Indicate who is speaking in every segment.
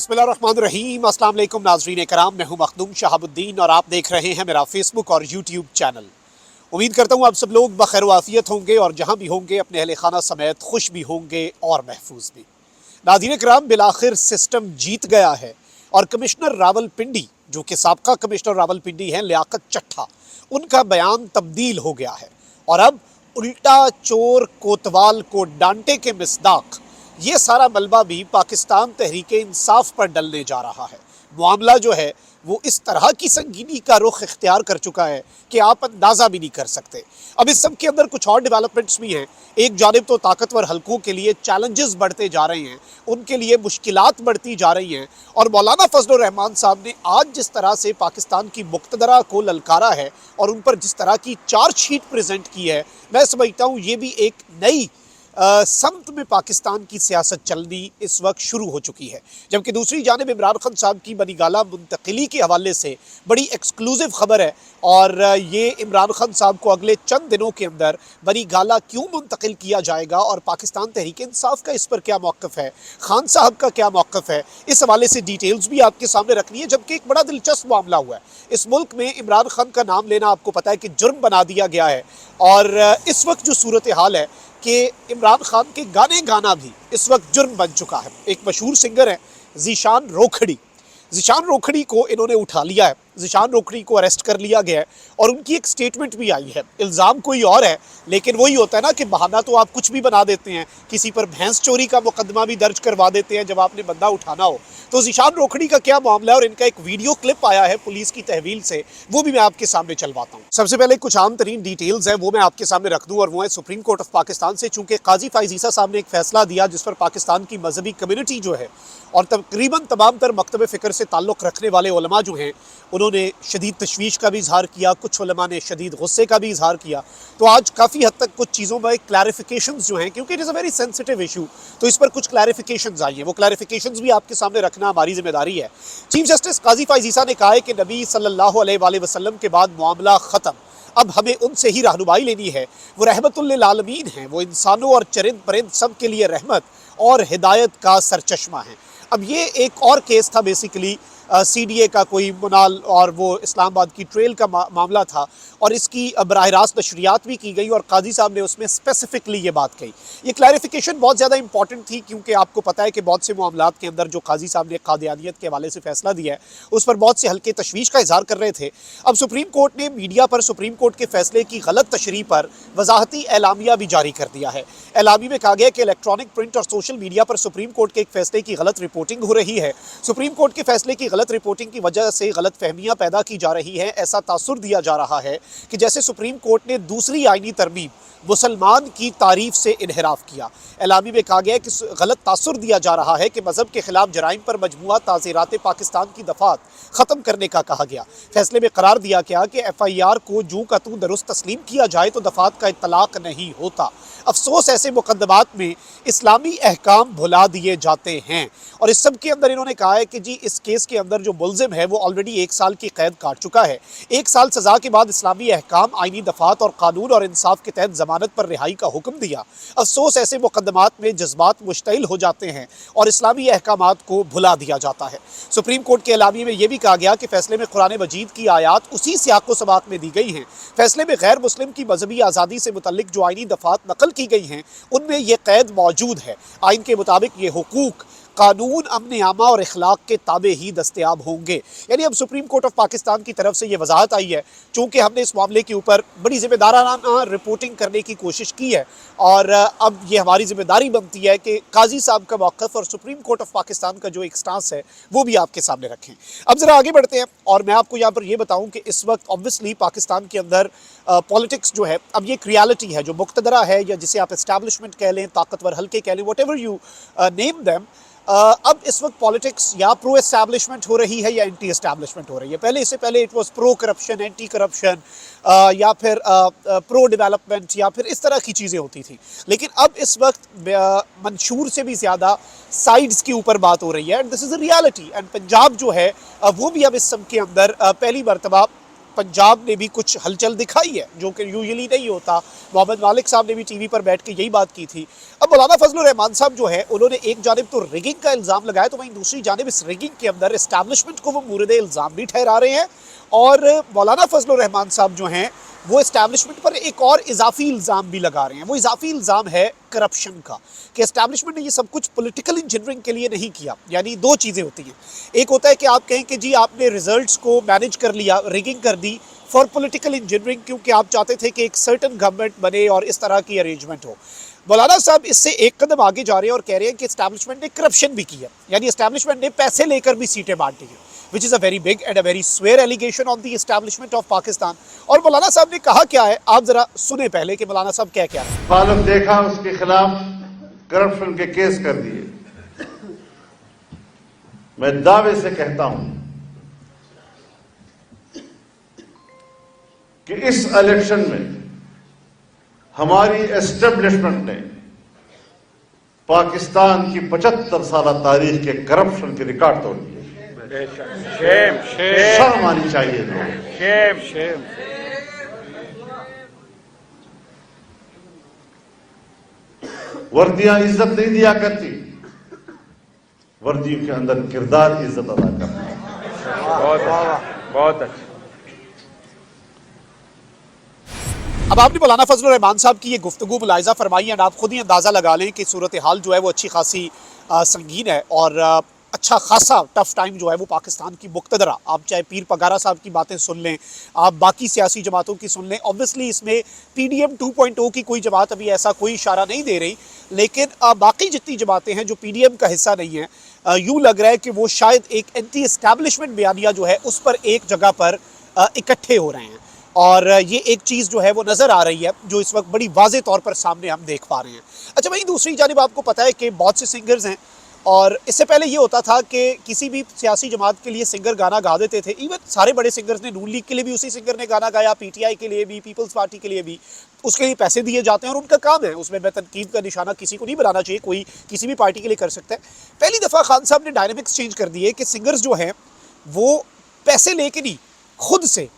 Speaker 1: बिस्मिल्लाहिर्रहमानिर्रहीम। अस्सलाम वालेकुम नाज़रीन कराम, मैं हूं मखदूम शहाबुद्दीन और आप देख रहे हैं मेरा फेसबुक और यूट्यूब चैनल। उम्मीद करता हूं आप सब लोग बखैर आफियत होंगे और जहां भी होंगे अपने अहले खाना समेत खुश भी होंगे और महफूज भी। नाज़रीन कराम, बिलाखिर सिस्टम जीत गया है और कमिश्नर रावलपिंडी, जो कि साबका कमिश्नर रावलपिंडी हैं, लियाकत चट्ठा, उनका बयान तब्दील हो गया है और अब उल्टा चोर कोतवाल को डांटे के मिसदाक ये सारा मलबा भी पाकिस्तान तहरीक इंसाफ पर डलने जा रहा है। मामला जो है वो इस तरह की संगीनी का रुख इख्तियार कर चुका है कि आप अंदाज़ा भी नहीं कर सकते। अब इस सब के अंदर कुछ और डेवलपमेंट्स भी हैं। एक जानिब तो ताकतवर हलकों के लिए चैलेंजेस बढ़ते जा रहे हैं, उनके लिए मुश्किलात बढ़ती जा रही हैं और मौलाना फजलुर रहमान साहब ने आज जिस तरह से पाकिस्तान की मुक्तदरा को ललकारा है और उन पर जिस तरह की चार्जशीट प्रेजेंट की है, मैं समझता हूँ ये भी एक नई समत में पाकिस्तान की सियासत चलनी इस वक्त शुरू हो चुकी है। जबकि दूसरी जानिब इमरान खान साहब की बनीगाला मुंतकिली के हवाले से बड़ी एक्सक्लूसिव खबर है और ये इमरान खान साहब को अगले चंद दिनों के अंदर बनीगाला क्यों मुंतकिल किया जाएगा और पाकिस्तान तहरीक इंसाफ का इस पर क्या मौक़िफ़ है, खान साहब का क्या मौक़िफ़ है, इस हवाले से डिटेल्स भी आपके सामने रखनी है। जबकि एक बड़ा दिलचस्प मामला हुआ है, इस मुल्क में इमरान खान का नाम लेना आपको पता है कि जुर्म बना दिया गया है और इस वक्त जो सूरत हाल है कि इमरान खान के गाने गाना भी इस वक्त जुर्म बन चुका है। एक मशहूर सिंगर है ज़ीशान रोखड़ी, ज़ीशान रोखड़ी को इन्होंने उठा लिया है, ज़ीशान रोखड़ी को अरेस्ट कर लिया गया है और उनकी एक स्टेटमेंट भी आई है। इल्ज़ाम कोई और है, लेकिन वही होता है ना कि बहाना तो आप कुछ भी बना देते हैं। किसी पर भैंस चोरी का मुकदमा भी दर्ज करवा देते हैं जब आपने बंदा उठाना हो। तो ज़ीशान रोखड़ी का क्या मामला है और इनका एक वीडियो क्लिप आया है पुलिस की तहवील से, वो भी मैं आपके सामने चलवाता हूँ। सबसे पहले कुछ आम तरीन डिटेल्स हैं वो मैं आपके सामने रख दूँ और वो है सुप्रीम कोर्ट ऑफ पाकिस्तान से। चूँकि काजी फ़ाइज़ ईसा साहब ने एक फ़ैसला दिया जिस पर पाकिस्तान की मजहबी कम्यूनिटी जो है और तकरीबन तमाम तर मकतब फ़िक्र से ताल्लुक़ रखने वाले उलमा जो हैं उन्होंने शदीद तशवीश का भी इजहार किया, कुछ उलमा ने शदीद गुस्से का भी इजहार किया। तो आज काफ़ी हद तक कुछ चीज़ों में क्लैरिफिकेशंस जो हैं, क्योंकि it is a very sensitive issue, तो इस पर कुछ क्लैरिफिकेशंस आई हैं। वो क्लैरिफिकेशंस भी आपके सामने रखना हमारी जिम्मेदारी है। चीफ जस्टिस काजी फ़ाइज़ ईसा ने कहा है कि नबी सल्लल्लाहु अलैहि वसल्लम के बाद मामला ख़त्म, अब हमें उनसे ही रहनुमाई लेनी है। वो रहमतुल लिल आलमीन हैं, वो इंसानों और चरिंद परिंद सब के लिए रहमत और हिदायत का सरचश्मा है। अब ये एक और केस था बेसिकली CDA का कोई मुनाल और वो इस्लामाबाद की ट्रेल का मामला था और इसकी बराह रास्त नशरियात भी की गई और काजी साहब ने उसमें स्पेसिफिकली ये बात कही। ये क्लैरिफिकेशन बहुत ज़्यादा इंपॉर्टेंट थी क्योंकि आपको पता है कि बहुत से मामलात के अंदर जो काजी साहब ने कादियानियत के हवाले से फ़ैसला दिया है उस पर बहुत से हल्के तशवीश का इजहार कर रहे थे। अब सुप्रीम कोर्ट ने मीडिया पर सुप्रीम कोर्ट के फ़ैसले की गलत तशरीह पर वजाहती एलामिया भी जारी कर दिया है। एलामी में कहा गया कि इलेक्ट्रॉनिक, प्रिंट और सोशल मीडिया पर सुप्रीम कोर्ट के एक फ़ैसले की गलत रिपोर्टिंग हो रही है। सुप्रीम कोर्ट के फ़ैसले की गलत रिपोर्टिंग की वजह से गलत फहमियाँ पैदा की जा रही हैं। ऐसा तासुर दिया जा रहा है कि जैसे सुप्रीम कोर्ट ने दूसरी आईनी तरमीम मुसलमान की तारीफ से इन्हिराफ किया। एलामी में कहा गया है कि गलत तासुर दिया जा रहा है कि मज़हब के खिलाफ जराइम पर मजमुआ ताज़ीरात पाकिस्तान की दफ़ात ख़त्म करने का कहा गया। फैसले में करार दिया गया कि FIR को जूं का तूं दुरुस्त तस्लीम किया जाए तो दफ़ात का इत्तलाक नहीं होता। अफसोस ऐसे मुकदमात में इस्लामी अहकाम भुला दिए जाते हैं। और इस सब के अंदर इन्होंने कहा है कि जी इस केस के अंदर जो मुल्ज़िम है वो ऑलरेडी 1 साल की कैद काट चुका है। 1 साल सज़ा के बाद इस्लामी अहकाम, आइनी दफ़ात और कानून और इंसाफ के तहत ज़मानत पर रिहाई का हुक्म दिया। अफसोस ऐसे मुकदमात में जज्बात मुश्तइल हो जाते हैं और इस्लामी अहकामात को भुला दिया जाता है। सुप्रीम कोर्ट के एलामी में यह भी कहा गया कि फ़ैसले में कुरान मजीद की आयात उसी सियाक़ो सबाक़ में दी गई हैं। फ़ैसले में गैर मुस्लिम की मजहबी आज़ादी से मुतल्लिक जो आइनी दफ़ात नकल की गई हैं उनमें यह कैद मौजूद है। आइन के मुताबिक ये हुकूक कानून, अमन आमा और इखलाक के ताबे ही दस्तयाब होंगे। यानी अब सुप्रीम कोर्ट ऑफ पाकिस्तान की तरफ से ये वजाहत आई है, चूँकि हमने इस मामले के ऊपर बड़ी ज़िम्मेदाराना रिपोर्टिंग करने की कोशिश की है और अब ये हमारी ज़िम्मेदारी बनती है कि काजी साहब का मौक़िफ़ और सुप्रीम कोर्ट ऑफ पाकिस्तान का जो एक स्टांस है वो भी आपके सामने रखें। अब ज़रा आगे बढ़ते हैं और मैं आपको यहाँ पर ये बताऊँ कि इस वक्त ऑब्वियसली पाकिस्तान के अंदर पॉलिटिक्स जो है अब ये एक रियलिटी है जो मुक्तदरा है या जिसे आप एस्टैब्लिशमेंट कह लें, ताकतवर हल्के कह लें, व्हाटएवर यू नेम देम। अब इस वक्त पॉलिटिक्स या प्रो एस्टैब्लिशमेंट हो रही है या एंटी एस्टैब्लिशमेंट हो रही है। पहले इससे पहले it was pro corruption, anti corruption या फिर प्रो डेवलपमेंट या फिर इस तरह की चीज़ें होती थी। लेकिन अब इस वक्त मंशूर से भी ज़्यादा साइड्स के ऊपर बात हो रही है and this is a reality. And Punjab जो है वो भी अब इस सब के अंदर पहली मरतबा पंजाब ने भी कुछ हलचल दिखाई है, जो कि यूजुअली नहीं होता। मोहम्मद मालिक साहब ने भी टीवी पर बैठ के यही बात की थी। अब मौलाना फजलुर रहमान साहब जो है, उन्होंने एक जानिब तो रिगिंग का इल्ज़ाम लगाया, तो वहीं दूसरी जानिब इस रिगिंग के अंदर इस्टेब्लिशमेंट को वो मूरद इल्ज़ाम भी ठहरा रहे हैं। और मौलाना फजलुर रहमान साहब जो हैं, वो इस्टेब्लिशमेंट पर एक और इजाफी इल्ज़ाम भी लगा रहे हैं। वो इजाफी इल्ज़ाम है करप्शन का, कि इस्टेब्लिशमेंट ने ये सब कुछ पॉलिटिकल इंजीनियरिंग के लिए नहीं किया। यानी दो चीज़ें होती हैं, एक होता है कि आप कहें कि जी आपने रिजल्ट्स को मैनेज कर लिया, रिगिंग कर दी फॉर पॉलिटिकल इंजीनियरिंग, क्योंकि आप चाहते थे कि एक सर्टन गवर्नमेंट बने और इस तरह की अरेंजमेंट हो। मौलाना साहब इससे एक कदम आगे जा रहे हैं और कह रहे हैं कि इस्टेब्लिशमेंट ने करप्शन भी किया, यानी इस्टेब्लिशमेंट ने पैसे लेकर भी सीटें बांटी हैं, which is a very big and a very swear allegation on the establishment of Pakistan। और मौलाना साहब ने कहा क्या है, आप जरा सुने पहले कि मौलाना साहब क्या क्या है।
Speaker 2: मुखालिफ देखा, उसके खिलाफ करप्शन के केस कर दिए। मैं दावे से कहता हूं कि इस इलेक्शन में हमारी एस्टेब्लिशमेंट ने पाकिस्तान की 75 साल तारीख के करप्शन के रिकॉर्ड तोड़ दिए। शर्म आनी चाहिए लोगों। वर्दियां इज्जत नहीं दिया करती, वर्दियों के अंदर किरदार इज्जत अदा करता है।
Speaker 3: बहुत अच्छा।
Speaker 1: अब आपने मौलाना फजलुर रहमान साहब की ये गुफ्तगू मुलाहिजा फरमाई एंड आप खुद ही अंदाज़ा लगा लें कि सूरत हाल जो है वो अच्छी खासी संगीन है और अच्छा खासा टफ टाइम जो है वो पाकिस्तान की मुक्तदरा, आप चाहे पीर पगारा साहब की बातें सुन लें, आप बाकी सियासी जमातों की सुन लें। ऑब्वियसली इसमें PDM 2.0 की कोई जमात अभी ऐसा कोई इशारा नहीं दे रही, लेकिन बाकी जितनी जमातें हैं जो PDM का हिस्सा नहीं है, यूँ लग रहा है कि वो शायद एक एंटी एस्टैब्लिशमेंट बयानिया जो है उस पर एक जगह पर इकट्ठे हो रहे हैं। और ये एक चीज़ जो है वो नज़र आ रही है, जो इस वक्त बड़ी वाज़े तौर पर सामने हम देख पा रहे हैं। अच्छा, वहीं दूसरी जानिब आपको पता है कि बहुत से सिंगर्स हैं, और इससे पहले ये होता था कि किसी भी सियासी जमात के लिए सिंगर गाना गा देते थे। इवन सारे बड़े सिंगर्स ने, नून लीग के लिए भी उसी सिंगर ने गाना गाया, PTI के लिए भी, पीपल्स पार्टी के लिए भी, उसके लिए पैसे दिए जाते हैं और उनका काम है। उसमें मैं तनकीद का निशाना किसी को नहीं बनाना चाहिए, कोई किसी भी पार्टी के लिए कर सकता है। पहली दफ़ा खान साहब ने डायनेमिक्स चेंज कर दिए कि सिंगर्स जो हैं वो पैसे लेके नहीं, खुद से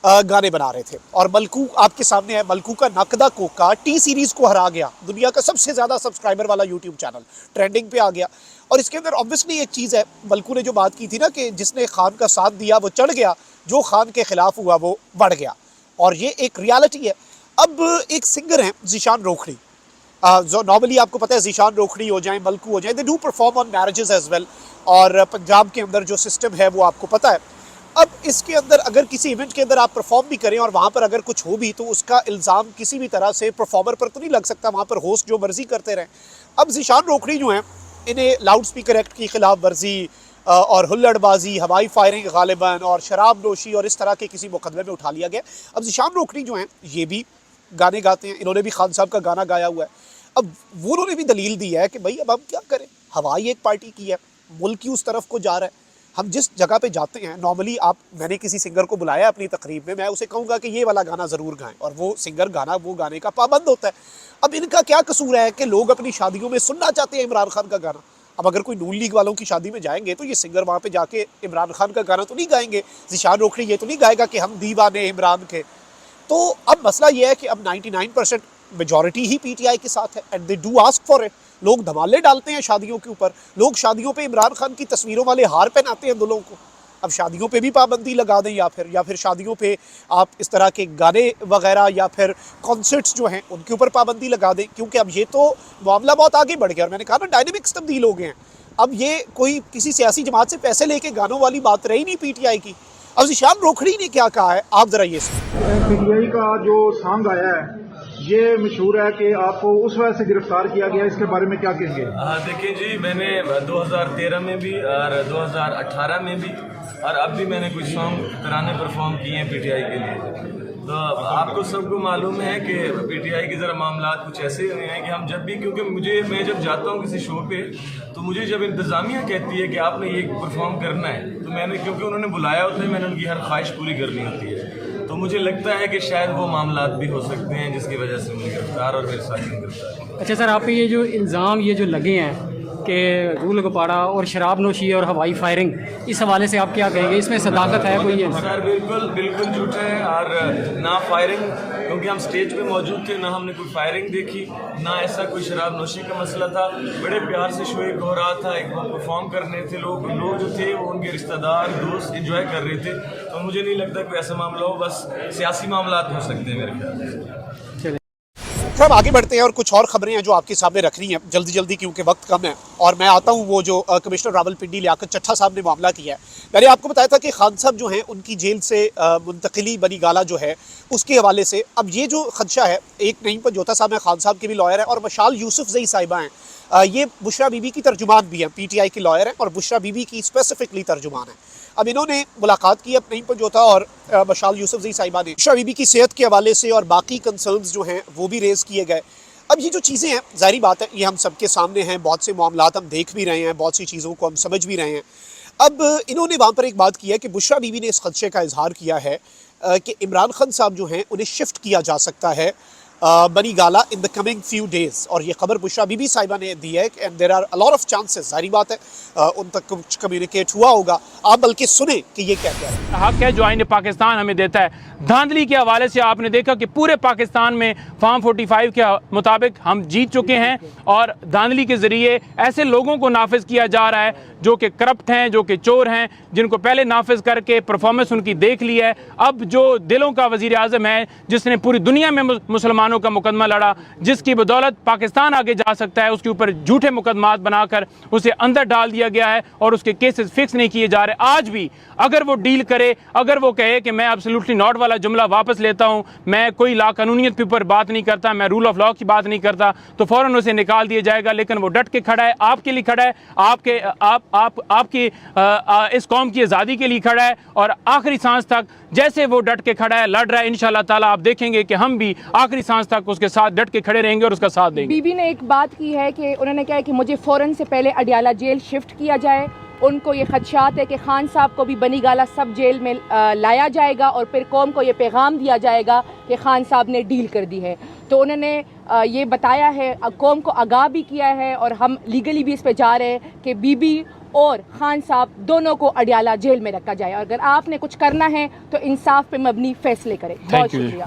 Speaker 1: गाने बना रहे थे। और मलकू आपके सामने है, मलकू का नकदा कोका T सीरीज़ को हरा गया, दुनिया का सबसे ज़्यादा सब्सक्राइबर वाला यूट्यूब चैनल ट्रेंडिंग पे आ गया। और इसके अंदर ऑब्वियसली एक चीज़ है, मलकू ने जो बात की थी ना कि जिसने खान का साथ दिया वो चढ़ गया, जो खान के ख़िलाफ़ हुआ वो बढ़ गया, और ये एक रियलिटी है। अब एक सिंगर हैं ज़ीशान रोखड़ी, जो नॉर्मली आपको पता है ज़ीशान रोखड़ी हो जाए, मलकू हो जाए, they do perform on marriages as well, और पंजाब के अंदर जो सिस्टम है वो आपको पता है। अब इसके अंदर अगर किसी इवेंट के अंदर आप परफॉर्म भी करें और वहाँ पर अगर कुछ हो भी, तो उसका इल्ज़ाम किसी भी तरह से परफॉर्मर पर तो नहीं लग सकता, वहाँ पर होस्ट जो मर्जी करते रहें। अब ज़ीशान रोखड़ी जो हैं, इन्हें लाउड स्पीकर एक्ट की खिलाफ वर्जी और हुल्लड़बाजी, हवाई फायरिंग गालिबन और शराब नोशी और इस तरह के किसी मुकदमे में उठा लिया गया। अब ज़ीशान रोखड़ी जो हैं ये भी गाने गाते हैं, इन्होंने भी खान साहब का गाना गाया हुआ है। अब वो उन्होंने भी दलील दी है कि भाई अब हम क्या करें, हवाई एक पार्टी की है, मुल्क की उस तरफ को जा रहा है, हम जिस जगह पे जाते हैं नॉर्मली, मैंने किसी सिंगर को बुलाया अपनी तकरीब में, मैं उसे कहूँगा कि ये वाला गाना ज़रूर गाएं, और वो सिंगर वो गाने का पाबंद होता है। अब इनका क्या कसूर है कि लोग अपनी शादियों में सुनना चाहते हैं इमरान खान का गाना। अब अगर कोई नून लीग वालों की शादी में जाएंगे तो ये सिंगर वहाँ पे जाके इमरान खान का गाना तो नहीं गाएंगे, ज़ीशान रोखड़ी ये तो नहीं गाएगा कि हम दीवाने इमरान के। तो अब मसला ये है कि अब 99% मेजॉरिटी ही PTI के साथ है and they do ask for it. लोग धमाले डालते हैं शादियों के ऊपर, लोग शादियों पे इमरान खान की तस्वीरों वाले हार पहनाते हैं दुल्हों को। अब शादियों पे भी पाबंदी लगा दें, या फिर शादियों पे आप इस तरह के गाने वगैरह या फिर कॉन्सर्ट्स जो हैं उनके ऊपर पाबंदी लगा दें, क्योंकि अब ये तो मामला बहुत आगे बढ़ गया। और मैंने कहा ना, डायनेमिक्स तब्दील हो गए हैं। अब ये कोई किसी सियासी जमात से पैसे लेके गानों वाली बात रही नहीं PTI की। अब ज़ीशान रोखड़ी ने क्या कहा है, आप ज़रा ये सुनिए।
Speaker 4: PTI का जो सॉन्ग आया है ये मशहूर है कि आपको उस वजह से गिरफ्तार किया गया, इसके बारे में क्या कहेंगे?
Speaker 3: देखिए जी, मैंने 2013 में भी और 2018 में भी और अब भी मैंने कुछ सॉन्ग तराने परफॉर्म किए हैं PTI के लिए। तो आपको सबको मालूम है कि PTI के ज़रा मामला कुछ ऐसे हुए हैं कि हम जब भी, क्योंकि मैं जब जाता हूँ किसी शो पे, तो मुझे जब इंतज़ामिया कहती है कि आपने ये परफॉर्म करना है, तो मैंने, क्योंकि उन्होंने बुलाया होता है, मैंने उनकी हर ख्वाहिश पूरी करनी होती है। तो मुझे लगता है कि शायद वो मामला भी हो सकते हैं जिसकी वजह से मुझे गिरफ्तार और मेरे साथी गिरफ्तार।
Speaker 5: अच्छा सर, आप पे ये जो इल्ज़ाम ये जो लगे हैं, کہ धूल गुब्बारा और शराब नोशी और हवाई फायरिंग, इस हवाले से आप क्या कहेंगे, इसमें सदाकत है कोई?
Speaker 3: सर बिल्कुल बिल्कुल झूठा है, और ना फायरिंग, क्योंकि हम स्टेज पे मौजूद थे, ना हमने कोई फायरिंग देखी, ना ऐसा कोई शराब नोशी का मसला था। बड़े प्यार से शो हो रहा था, एक परफॉर्म करने थे लोग जो थे वो उनके रिश्तेदार दोस्त एंजॉय कर रहे थे। तो मुझे नहीं लगता कोई ऐसा मामला हो, बस सियासी मामला हो सकते हैं मेरे ख्याल से।
Speaker 1: हम आगे बढ़ते हैं और कुछ और खबरें हैं जो आपके सामने रखनी है जल्दी जल्दी, क्योंकि वक्त कम है। और मैं आता हूँ वो जो कमिश्नर रावलपिंडी लियाकत चट्ठा साहब ने मामला किया है। मैंने आपको बताया था कि खान साहब जो हैं उनकी जेल से मुंतकिली बनी गाला जो है उसके हवाले से अब ये जो खदशा है, एक नईम पंजोता साहब हैं, खान साहब के भी लॉयर हैं, और मशाल यूसुफ जई साहिबा हैं, ये बुशरा बीबी की तर्जुमान भी हैं, PTI की लॉयर हैं और बुशरा बीबी की स्पेसिफिकली तर्जुमान हैं। अब इन्होंने मुलाकात की अब नईम पंजोता और मशाल यूसुफ जई साहिबा ने बुशरा बीबी की सेहत के हवाले से, और बाकी कंसर्न्स जो हैं वो भी रेज़ किए गए। अब ये जो चीज़ें हैं, ज़ाहिर बात है ये हम सबके सामने हैं, बहुत से मामलात हम देख भी रहे हैं, बहुत सी चीज़ों को हम समझ भी रहे हैं। अब इन्होंने वहाँ पर एक बात की है कि बुशरा बीबी ने इस खदशे का इजहार किया है कि इमरान खान साहब जो हैं उन्हें शिफ्ट किया जा सकता है Bani Gala in the coming few days. और ये खबर बुशरा बीबी साहिबा ने दी है and there are a lot of chances, ज़ाहिर बात है उन तक कुछ कम्युनिकेट हुआ होगा। आप बल्कि सुने कि ये क्या है।
Speaker 6: हक है जो आईने पाकिस्तान हमें देता है। धांधली के हवाले से आपने देखा कि पूरे पाकिस्तान में फार्म 45 के मुताबिक हम जीत चुके हैं, और धांधली के ज़रिए ऐसे लोगों को नाफिज किया जा रहा है जो कि करप्ट हैं, जो कि चोर हैं, जिनको पहले नाफिज करके परफॉर्मेंस उनकी देख ली है। अब जो दिलों का वज़ीर आज़म है, जिसने पूरी दुनिया में मुसलमानों का मुकदमा लड़ा, जिसकी बदौलत पाकिस्तान आगे जा सकता है, उसके ऊपर झूठे मुकदमात बनाकर उसे अंदर डाल दिया गया है और उसके केसेस फिक्स नहीं किए जा रहे। आज भी अगर वो डील करे, अगर वो कहे कि मैं एब्सोल्युटली नॉट वाला जुमला वापस लेता हूं, मैं कोई लाकानूनियत के ऊपर बात नहीं करता, मैं रूल ऑफ लॉ की बात नहीं करता, तो फौरन उसे निकाल दिया जाएगा। लेकिन वो डट के खड़ा है, आपके लिए खड़ा है, आपकी इस कौम की आज़ादी के लिए खड़ा है, और आखिरी सांस तक जैसे वो डट के खड़ा है, लड़ रहा है, इंशाल्लाह ताला आप देखेंगे कि हम भी आखिरी सांस तक उसके साथ डट के खड़े रहेंगे और उसका साथ देंगे।
Speaker 7: बीबी ने एक बात की है कि उन्होंने कहा है कि मुझे फ़ौरन से पहले अडियाला जेल शिफ्ट किया जाए। उनको ये खदशात है कि खान साहब को भी बनी गाला सब जेल में लाया जाएगा और फिर कौम को ये पैगाम दिया जाएगा कि खान साहब ने डील कर दी है। तो उन्होंने ये बताया है, कौम को आगाह भी किया है, और हम लीगली भी इस पे जा रहे हैं कि बीबी और खान साहब दोनों को अडियाला जेल में रखा जाए। अगर आपने कुछ करना है तो इंसाफ पे मबनी फैसले करें। बहुत शुक्रिया।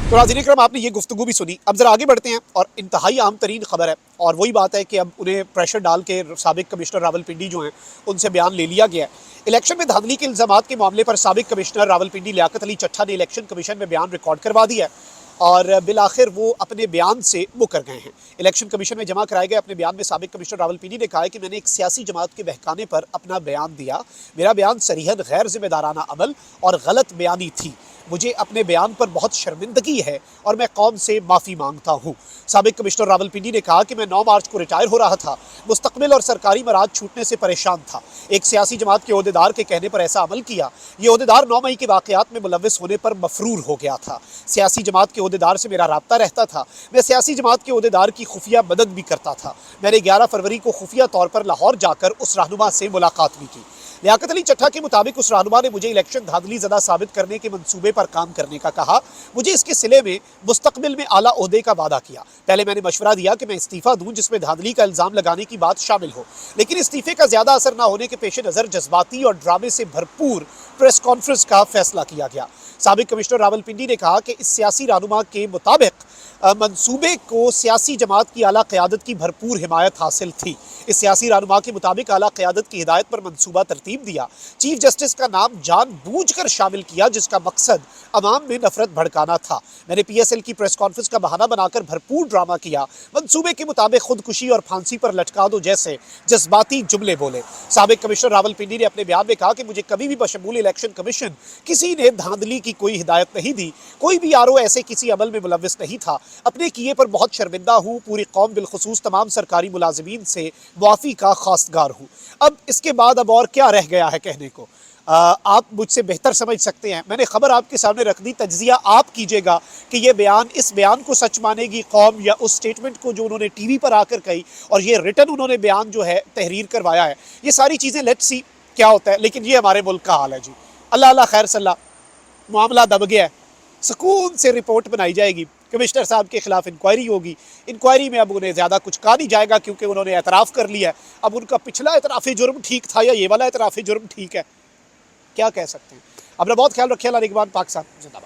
Speaker 1: तो नाज़रीन इकराम, आपने ये गुफ्तगू भी सुनी। अब ज़रा आगे बढ़ते हैं, और इंतहाई आम तरीन खबर है, और वही बात है कि अब उन्हें प्रेशर डाल के साबिक कमिश्नर रावलपिंडी जो हैं उनसे बयान ले लिया गया है। इलेक्शन में धांधली के इल्ज़ामात के मामले पर साबिक कमिश्नर रावलपिंडी लियाकत अली चट्ठा ने इलेक्शन कमीशन में बयान रिकॉर्ड करवा दिया है, और बिलाखिर वो अपने बयान से मुकर गए हैं। इलेक्शन कमीशन में जमा कराए गए अपने बयान में साबिक कमिश्नर रावलपिंडी ने कहा है कि मैंने एक सियासी जमात के बहकाने पर अपना बयान दिया। मेरा बयान सरीहन गैर जिम्मेदाराना अमल और गलत बयानी थी। मुझे अपने बयान पर बहुत शर्मिंदगी है और मैं कौम से माफ़ी मांगता हूँ। साबिक कमिश्नर रावलपिंडी ने कहा कि मैं 9 मार्च को रिटायर हो रहा था, मुस्तकबिल और सरकारी मराद छूटने से परेशान था। एक सियासी जमात के ओहदेदार के कहने पर ऐसा अमल किया। ये ओहदेदार 9 मई के वाक़यात में मुलव्विस होने पर मफरूर हो गया था। सियासी जमात के ओहदेदार से मेरा राब्ता रहता था। मैं सियासी जमात के ओहदेदार की खुफिया मदद भी करता था। मैंने 11 फरवरी को खुफिया तौर पर लाहौर जाकर उस रहनुमा से मुलाकात भी की। लियाकत अली चट्ठा के मुताबिक उस रहनुमा ने मुझे इलेक्शन धांधली ज़दा साबित करने के मंसूबे पर काम करने का कहा। मुझे इसके सिले में मुस्तकबिल में आला ओहदे का वादा किया। पहले मैंने मशवरा दिया कि मैं इस्तीफ़ा दूं जिसमें धांधली का इल्ज़ाम लगाने की बात शामिल हो, लेकिन इस्तीफ़े का ज़्यादा असर न होने के पेश नज़र जज्बाती और ड्रामे से भरपूर प्रेस कॉन्फ्रेंस का फैसला किया गया। साबिक कमिश्नर रावलपिंडी ने कहा कि इस सियासी रहनुमा के मुताबिक मंसूबे को सियासी जमात की आला क़यादत की भरपूर हिमायत हासिल थी। इस सियासी रहनुमा के मुताबिक आला क़यादत की हिदायत पर मंसूबा तरतीब दिया। चीफ जस्टिस का नाम जानबूझकर शामिल किया जिसका मकसद अवाम में नफरत भड़काना था। मैंने PSL की प्रेस कॉन्फ्रेंस का बहाना बनाकर भरपूर ड्रामा किया। मंसूबे के मुताबिक खुदकुशी और फांसी पर लटका दो जैसे जज्बाती जुमले बोले। साबिक कमिश्नर रावलपिंडी ने अपने बयान में कहा कि मुझे कभी भी बशमूल इलेक्शन कमीशन किसी ने धांधली की कोई हिदायत नहीं दी। कोई भी RO ऐसे किसी अमल में मुलव्विस नहीं था। अपने किए पर बहुत शर्मिंदा हूँ। पूरी कौम बिलखुसूस तमाम सरकारी मुलाजिमीन से मुआफ़ी का खासगार हूँ। अब इसके बाद अब और क्या रह गया है कहने को? आप मुझसे बेहतर समझ सकते हैं। मैंने खबर आपके सामने रख दी, तज्जिया आप कीजिएगा कि ये बयान, इस बयान को सच मानेगी कौम या उस स्टेटमेंट को जो उन्होंने TV पर आकर कही और ये रिटन उन्होंने बयान जो है तहरीर करवाया है। ये सारी चीज़ें लेट्स सी क्या होता है, लेकिन ये हमारे मुल्क का हाल है जी। अल्लाह अल्लाह खैर सल्ला, मामला दब गया है। सुकून से रिपोर्ट बनाई जाएगी, कमिश्नर साहब के खिलाफ इंक्वायरी होगी। इंक्वायरी में अब उन्हें ज़्यादा कुछ कहा नहीं जाएगा क्योंकि उन्होंने एतराफ़ कर लिया है। अब उनका पिछला एतराफ़ी जुर्म ठीक था या ये वाला एतराफ़ी जुर्म ठीक है, क्या कह सकते हैं। अपना बहुत ख्याल रखिए। अल्लाह निगहबान। पाकिस्तान जिंदाबाद।